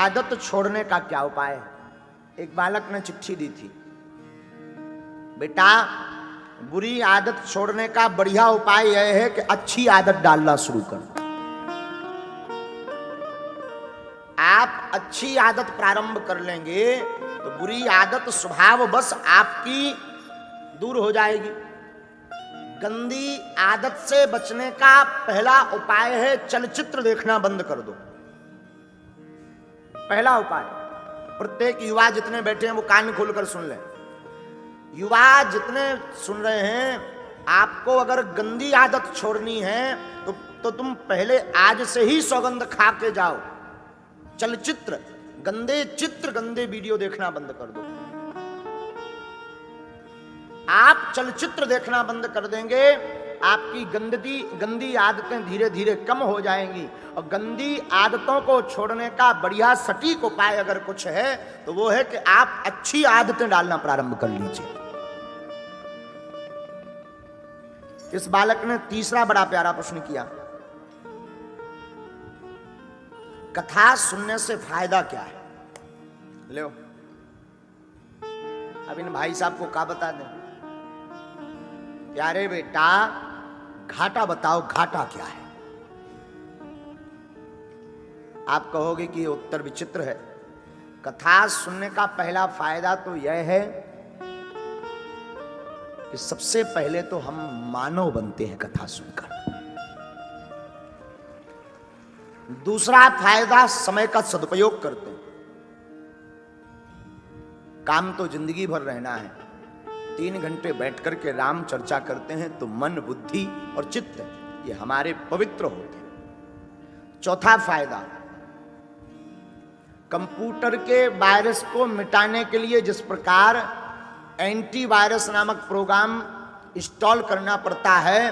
आदत छोड़ने का क्या उपाय है? एक बालक ने चिट्ठी दी थी, बेटा बुरी आदत छोड़ने का बढ़िया उपाय यह है कि अच्छी आदत डालना शुरू कर। आप अच्छी आदत प्रारंभ कर लेंगे तो बुरी आदत स्वभाव बस आपकी दूर हो जाएगी। गंदी आदत से बचने का पहला उपाय है चलचित्र देखना बंद कर दो। पहला उपाय, प्रत्येक युवा जितने बैठे हैं वो कान खोलकर सुन लें। युवा जितने सुन रहे हैं, आपको अगर गंदी आदत छोड़नी है तो तुम पहले आज से ही सौगंध खा के जाओ। चलचित्र, गंदे चित्र, गंदे वीडियो देखना बंद कर दो। आप चलचित्र देखना बंद कर देंगे, आपकी गंदी आदतें धीरे धीरे कम हो जाएंगी। और गंदी आदतों को छोड़ने का बढ़िया सटीक उपाय अगर कुछ है तो वो है कि आप अच्छी आदतें डालना प्रारंभ कर लीजिए। इस बालक ने तीसरा बड़ा प्यारा प्रश्न किया, कथा सुनने से फायदा क्या है? लो अब इन भाई साहब को क्या बता दें? प्यारे बेटा घाटा बताओ, घाटा क्या है? आप कहोगे कि ये उत्तर विचित्र है। कथा सुनने का पहला फायदा तो यह है कि सबसे पहले तो हम मानव बनते हैं कथा सुनकर। दूसरा फायदा समय का सदुपयोग करते हैं। काम तो जिंदगी भर रहना है, 3 घंटे बैठ करके राम चर्चा करते हैं तो मन, बुद्धि और चित्त ये हमारे पवित्र होते हैं। चौथा फायदा, कंप्यूटर के वायरस को मिटाने के लिए जिस प्रकार एंटीवायरस नामक प्रोग्राम इंस्टॉल करना पड़ता है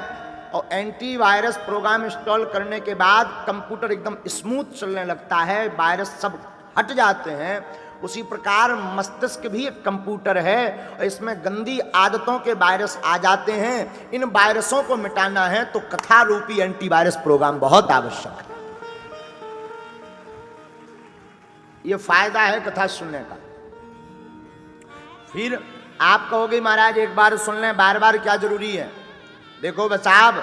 और एंटीवायरस प्रोग्राम इंस्टॉल करने के बाद कंप्यूटर एकदम स्मूथ चलने लगता है, वायरस सब हट जाते हैं, उसी प्रकार मस्तिष्क भी एक कंप्यूटर है और इसमें गंदी आदतों के वायरस आ जाते हैं। इन वायरसों को मिटाना है तो कथा रूपी एंटीवायरस प्रोग्राम बहुत आवश्यक है। यह फायदा है कथा सुनने का। फिर आप कहोगे महाराज एक बार सुन लें, बार बार क्या जरूरी है? देखो बस साहब,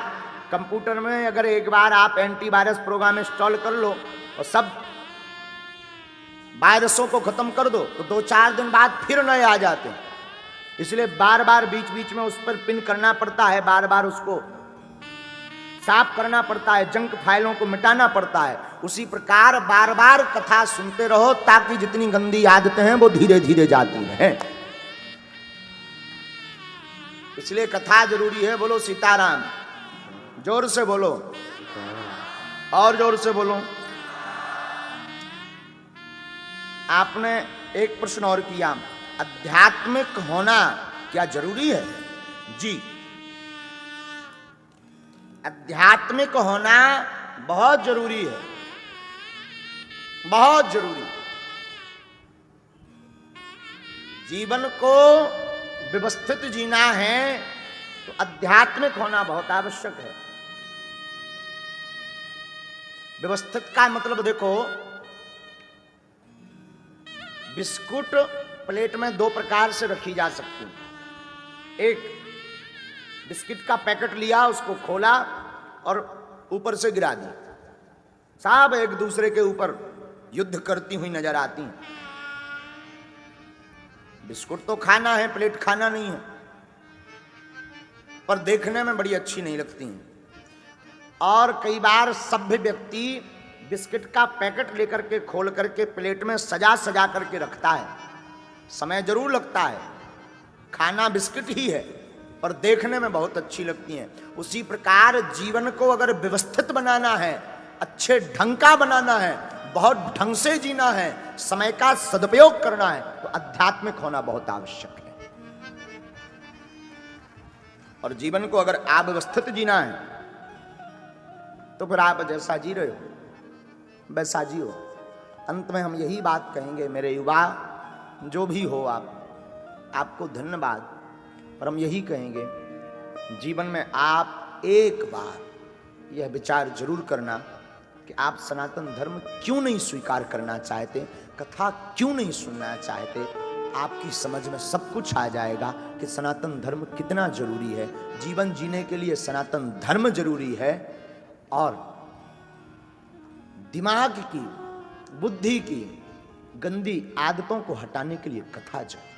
कंप्यूटर में अगर एक बार आप एंटीवायरस प्रोग्राम इंस्टॉल कर लो और सब वायरसों को खत्म कर दो तो 2-4 दिन बाद फिर नए आ जाते हैं। इसलिए बार बार बीच बीच में उस पर पिन करना पड़ता है, बार बार उसको साफ करना पड़ता है, जंक फाइलों को मिटाना पड़ता है। उसी प्रकार बार बार कथा सुनते रहो ताकि जितनी गंदी आदतें हैं वो धीरे धीरे जाती रहें। इसलिए कथा जरूरी है। बोलो सीताराम, जोर से बोलो और जोर से बोलो। आपने एक प्रश्न और किया, आध्यात्मिक होना क्या जरूरी है? जी, आध्यात्मिक होना बहुत जरूरी है, बहुत जरूरी। जीवन को व्यवस्थित जीना है तो आध्यात्मिक होना बहुत आवश्यक है। व्यवस्थित का मतलब देखो, बिस्कुट प्लेट में 2 प्रकार से रखी जा सकती है। एक बिस्किट का पैकेट लिया, उसको खोला और ऊपर से गिरा दिया, सब एक दूसरे के ऊपर युद्ध करती हुई नजर आती हैं। बिस्कुट तो खाना है, प्लेट खाना नहीं है, पर देखने में बड़ी अच्छी नहीं लगती हैं। और कई बार सभ्य व्यक्ति बिस्किट का पैकेट लेकर के खोल करके प्लेट में सजा सजा करके रखता है। समय जरूर लगता है, खाना बिस्किट ही है पर देखने में बहुत अच्छी लगती हैं। उसी प्रकार जीवन को अगर व्यवस्थित बनाना है, अच्छे ढंग का बनाना है, बहुत ढंग से जीना है, समय का सदुपयोग करना है तो आध्यात्मिक होना बहुत आवश्यक है। और जीवन को अगर अव्यवस्थित जीना है तो फिर आप जैसा जी रहे हो वैसा जियो। अंत में हम यही बात कहेंगे, मेरे युवा जो भी हो आपको धन्यवाद। पर हम यही कहेंगे, जीवन में आप एक बार यह विचार जरूर करना कि आप सनातन धर्म क्यों नहीं स्वीकार करना चाहते, कथा क्यों नहीं सुनना चाहते। आपकी समझ में सब कुछ आ जाएगा कि सनातन धर्म कितना जरूरी है। जीवन जीने के लिए सनातन धर्म जरूरी है और दिमाग की, बुद्धि की गंदी आदतों को हटाने के लिए कथा जरूरी।